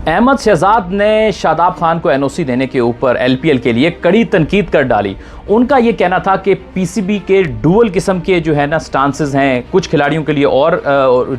अहमद शहजाद ने शादाब खान को एनओसी देने के ऊपर एलपीएल के लिए कड़ी तनकीद कर डाली। उनका ये कहना था कि पीसीबी के डुअल किस्म के जो है ना स्टांसेस हैं, कुछ खिलाड़ियों के लिए और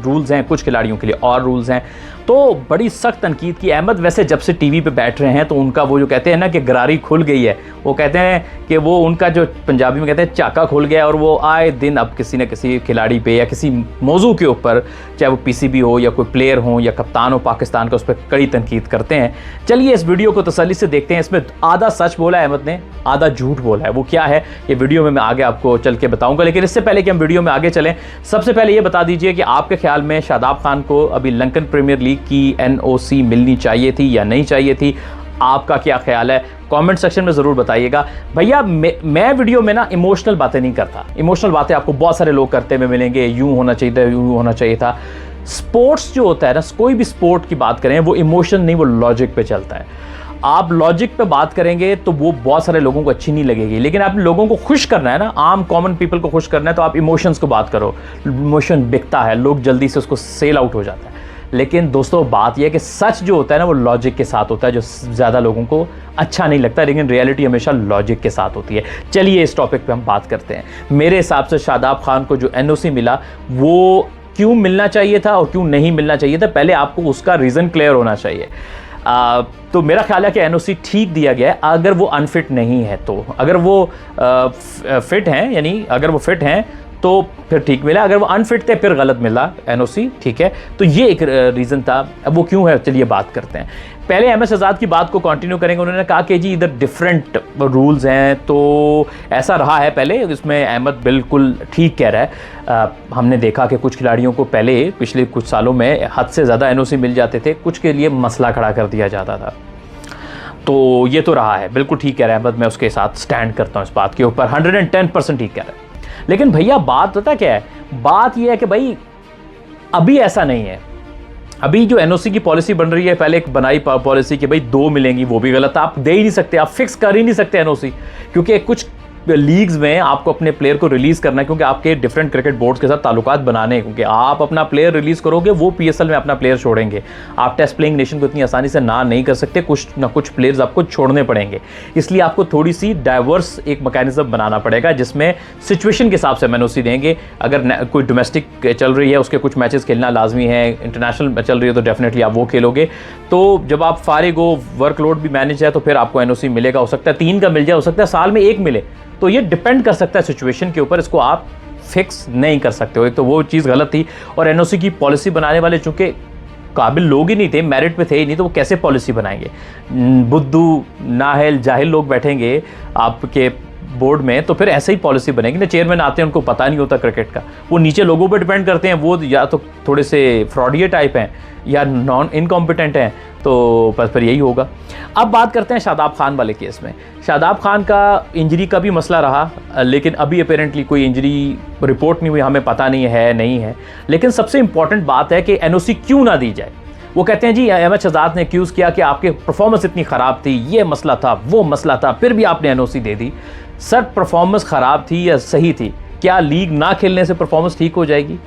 रूल्स हैं, कुछ खिलाड़ियों के लिए और रूल्स हैं, तो बड़ी सख्त तनकीद की। अहमद वैसे जब से टीवी पे बैठ रहे हैं तो उनका वो जो कहते हैं ना कि गरारी खुल गई है, वो कहते हैं कि वो उनका जो पंजाबी में कहते हैं चाका खुल गया, और वो आए दिन अब किसी न किसी खिलाड़ी पे या किसी मौजू के ऊपर, चाहे वो पीसीबी हो या कोई प्लेयर हो या कप्तान हो पाकिस्तान का, उस पर कड़ी तनकीद करते हैं। चलिए इस वीडियो को तसल्ली से देखते हैं। इसमें आधा सच बोला है अहमद ने, आधा झूठ बोला है। वो क्या है ये वीडियो में मैं आगे आपको चल के बताऊंगा, लेकिन इससे पहले कि हम वीडियो में आगे चलें, सबसे पहले ये बता दीजिए कि आपके ख्याल में शादाब खान को अभी लंकन प्रीमियर लीग की एनओसी मिलनी चाहिए थी या नहीं चाहिए थी? आपका क्या ख्याल है? कमेंट सेक्शन में ज़रूर बताइएगा। भैया मैं वीडियो में ना इमोशनल बातें नहीं करता। इमोशनल बातें आपको बहुत सारे लोग करते हुए मिलेंगे, यूं होना चाहिए था, यूं होना चाहिए था। स्पोर्ट्स जो होता है ना, कोई भी स्पोर्ट की बात करें, वो इमोशन नहीं, वो लॉजिक पे चलता है। आप लॉजिक पे बात करेंगे तो वो बहुत सारे लोगों को अच्छी नहीं लगेगी, लेकिन आप लोगों को खुश करना है ना, आम कॉमन पीपल को खुश करना है, तो आप इमोशंस को बात करो। इमोशन बिकता है, लोग जल्दी से उसको सेल आउट हो जाता है। लेकिन दोस्तों बात यह है कि सच जो होता है ना, वो लॉजिक के साथ होता है, जो ज़्यादा लोगों को अच्छा नहीं लगता, लेकिन रियलिटी हमेशा लॉजिक के साथ होती है। चलिए इस टॉपिक पे हम बात करते हैं। मेरे हिसाब से शादाब खान को जो एनओसी मिला, वो क्यों मिलना चाहिए था और क्यों नहीं मिलना चाहिए था, पहले आपको उसका रीज़न क्लियर होना चाहिए। तो मेरा ख्याल है कि एनओसी ठीक दिया गया है अगर वो अनफिट नहीं है तो। अगर वो फिट हैं, यानी अगर वो फिट हैं तो फिर ठीक मिला, अगर वो अनफिट थे फिर गलत मिला एनओसी, ठीक है। तो ये एक रीज़न था। अब वो क्यों है, चलिए बात करते हैं। पहले अहमद शहजाद की बात को कंटिन्यू करेंगे। उन्होंने कहा कि जी इधर डिफरेंट रूल्स हैं, तो ऐसा रहा है पहले। इसमें अहमद बिल्कुल ठीक कह रहा है। हमने देखा कि कुछ खिलाड़ियों को पहले पिछले कुछ सालों में हद से ज़्यादा एनओसी मिल जाते थे, कुछ के लिए मसला खड़ा कर दिया जाता था। तो ये तो रहा है, बिल्कुल ठीक कह रहा है अहमद, मैं उसके साथ स्टैंड करता हूँ इस बात के ऊपर, 110% ठीक कह रहा है। लेकिन भैया बात पता क्या है, बात यह है कि भाई अभी ऐसा नहीं है। अभी जो एनओसी की पॉलिसी बन रही है, पहले एक बनाई पॉलिसी कि भाई 2 मिलेंगी, वो भी गलत है। आप दे ही नहीं सकते, आप फिक्स कर ही नहीं सकते एनओसी, क्योंकि कुछ लीग्स में आपको अपने प्लेयर को रिलीज करना है, क्योंकि आपके डिफरेंट क्रिकेट बोर्ड्स के साथ ताल्लुकात बनाने हैं। क्योंकि आप अपना प्लेयर रिलीज करोगे, वो पीएसएल में अपना प्लेयर छोड़ेंगे। आप टेस्ट प्लेइंग नेशन को इतनी आसानी से ना नहीं कर सकते, कुछ ना कुछ प्लेयर्स आपको छोड़ने पड़ेंगे। इसलिए आपको थोड़ी सी डाइवर्स एक मैकेनिज्म बनाना पड़ेगा, जिसमें सिचुएशन के हिसाब से एनओसी देंगे। अगर कोई डोमेस्टिक चल रही है, उसके कुछ मैचेस खेलना लाजमी है, इंटरनेशनल चल रही है तो डेफिनेटली आप वो खेलोगे। तो जब आप फारिग हो, वर्कलोड भी मैनेज है, तो फिर आपको एनओसी मिलेगा। हो सकता है 3 का मिल जाए, हो सकता है साल में 1 मिले। तो ये डिपेंड कर सकता है सिचुएशन के ऊपर, इसको आप फिक्स नहीं कर सकते हो। तो वो चीज़ गलत थी। और एनओसी की पॉलिसी बनाने वाले चूंकि काबिल लोग ही नहीं थे, मेरिट पे थे ही नहीं, तो वो कैसे पॉलिसी बनाएंगे? बुद्धू नाहल जाहिल लोग बैठेंगे आपके बोर्ड में, तो फिर ऐसे ही पॉलिसी बनेगी ना। चेयरमैन आते हैं, उनको पता नहीं होता क्रिकेट का, वो नीचे लोगों पर डिपेंड करते हैं, वो या तो थोड़े से फ्रॉडिये टाइप हैं या नॉन इनकॉम्पिटेंट हैं, तो बस फिर यही होगा। अब बात करते हैं शादाब खान वाले केस में। शादाब खान का इंजरी का भी मसला रहा, लेकिन अभी अपेरेंटली कोई इंजरी रिपोर्ट नहीं हुई, हमें पता नहीं है नहीं है। लेकिन सबसे इंपॉर्टेंट बात है कि एनओसी क्यों ना दी जाए। वो कहते हैं जी अहमद शहजाद ने एक्यूज़ किया कि आपकी परफॉर्मेंस इतनी ख़राब थी, ये मसला था, वो मसला था, फिर भी आपने एनओसी दे दी। सर परफॉर्मेंस ख़राब थी या सही थी? क्या लीग ना खेलने से परफॉर्मेंस ठीक हो जाएगी?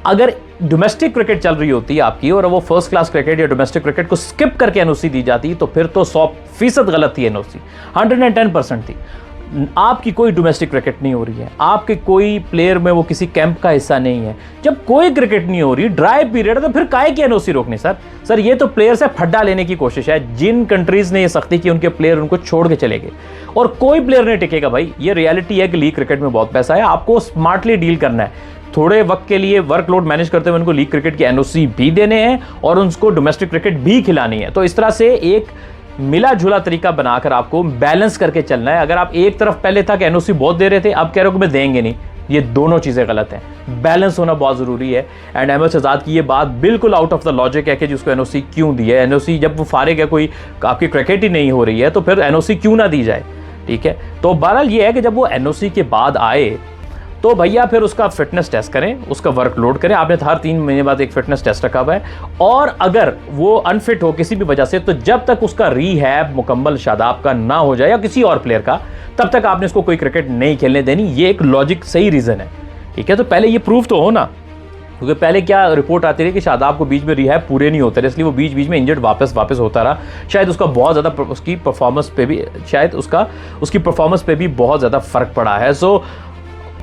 अगर डोमेस्टिक क्रिकेट चल रही होती आपकी और वो फर्स्ट क्लास क्रिकेट या डोमेस्टिक क्रिकेट को स्किप करके एनओसी दी जाती, तो फिर तो 100% गलत थी एनओसी, 110% थी। आपकी कोई डोमेस्टिक क्रिकेट नहीं हो रही है, आपके कोई प्लेयर में वो किसी कैंप का हिस्सा नहीं है। जब कोई क्रिकेट नहीं हो रही, ड्राई पीरियड है, तो फिर काहे की एनओसी रोकनी? सर ये तो प्लेयर से फड्डा लेने की कोशिश है। जिन कंट्रीज ने ये सख्ती की, उनके प्लेयर उनको छोड़ के चले गए और कोई प्लेयर नहीं टिकेगा। भाई ये रियलिटी है कि लीग क्रिकेट में बहुत पैसा है, आपको स्मार्टली डील करना है। थोड़े वक्त के लिए वर्कलोड मैनेज करते हुए उनको लीग क्रिकेट की एनओसी भी देने हैं और उनको डोमेस्टिक क्रिकेट भी खिलानी है। तो इस तरह से एक मिला जुला तरीका बनाकर आपको बैलेंस करके चलना है। अगर आप एक तरफ पहले था कि एनओसी बहुत दे रहे थे, अब कह रहे हो कि मैं देंगे नहीं, ये दोनों चीज़ें गलत हैं। बैलेंस होना बहुत ज़रूरी है। एंड अहमद शहजाद की ये बात बिल्कुल आउट ऑफ द लॉजिक है कि जिसको एनओसी क्यों दी है। एनओसी जब वो फारिग है, कोई आपकी क्रिकेट ही नहीं हो रही है, तो फिर एनओसी क्यों ना दी जाए? ठीक है, तो बहरहाल ये है कि जब वो एनओसी के बाद आए, तो भैया फिर उसका फिटनेस टेस्ट करें, उसका वर्कलोड करें। आपने हर 3 महीने बाद एक फिटनेस टेस्ट रखा हुआ है, और अगर वो अनफिट हो किसी भी वजह से, तो जब तक उसका रीहैब मुकम्मल शादाब का ना हो जाए या किसी और प्लेयर का, तब तक आपने उसको कोई क्रिकेट नहीं खेलने देनी। ये एक लॉजिक सही रीज़न है, ठीक है। तो पहले ये प्रूफ तो हो ना क्योंकि पहले क्या रिपोर्ट आती रही कि शादाब को बीच में रिहैब पूरे नहीं होते रहे, इसलिए वो बीच बीच में इंजर्ड वापस होता रहा। शायद उसका बहुत ज़्यादा उसकी परफॉर्मेंस पे भी बहुत ज़्यादा फ़र्क पड़ा है। सो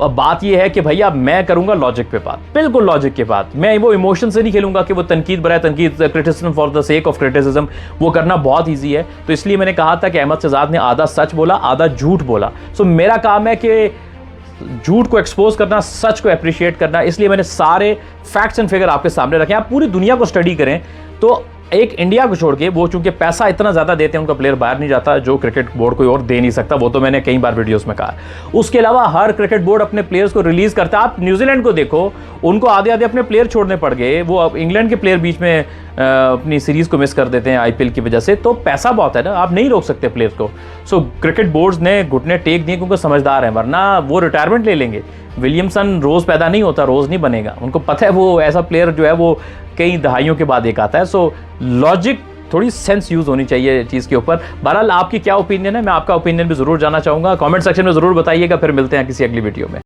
अब बात ये है कि भैया मैं करूंगा लॉजिक पे बात, बिल्कुल लॉजिक के बात। मैं वो इमोशन से नहीं खेलूंगा कि वो तनकीद बराए तनकीद, criticism for the sake of criticism, वो करना बहुत ईजी है। तो इसलिए मैंने कहा था कि अहमद शहजाद ने आधा सच बोला आधा झूठ बोला। सो मेरा काम है कि झूठ को एक्सपोज करना, सच को अप्रिशिएट करना। इसलिए मैंने सारे फैक्ट्स एंड फिगर आपके सामने रखे। आप पूरी दुनिया को स्टडी करें तो एक इंडिया को छोड़ के, वो चूंकि पैसा इतना ज़्यादा देते हैं उनका प्लेयर बाहर नहीं जाता, जो क्रिकेट बोर्ड कोई और दे नहीं सकता। वो तो मैंने कई बार वीडियोस में कहा। उसके अलावा हर क्रिकेट बोर्ड अपने प्लेयर्स को रिलीज़ करता है। आप न्यूजीलैंड को देखो, उनको आधे आधे अपने प्लेयर छोड़ने पड़ गए। वो अब इंग्लैंड के प्लेयर बीच में अपनी सीरीज़ को मिस कर देते हैं आईपीएल की वजह से। तो पैसा बहुत है ना, आप नहीं रोक सकते प्लेयर्स को। सो क्रिकेट बोर्ड्स ने घुटने टेक दिए क्योंकि समझदार हैं, वरना वो रिटायरमेंट ले लेंगे। विलियमसन रोज़ पैदा नहीं होता, रोज़ नहीं बनेगा। उनको पता है वो ऐसा प्लेयर जो है वो कई दहाइयों के बाद एक आता है। सो लॉजिक, थोड़ी सेंस यूज़ होनी चाहिए चीज़ के ऊपर। बहरहाल आपकी क्या ओपिनियन है, मैं आपका ओपिनियन भी ज़रूर जानना चाहूँगा। कमेंट सेक्शन में ज़रूर बताइएगा। फिर मिलते हैं किसी अगली वीडियो में।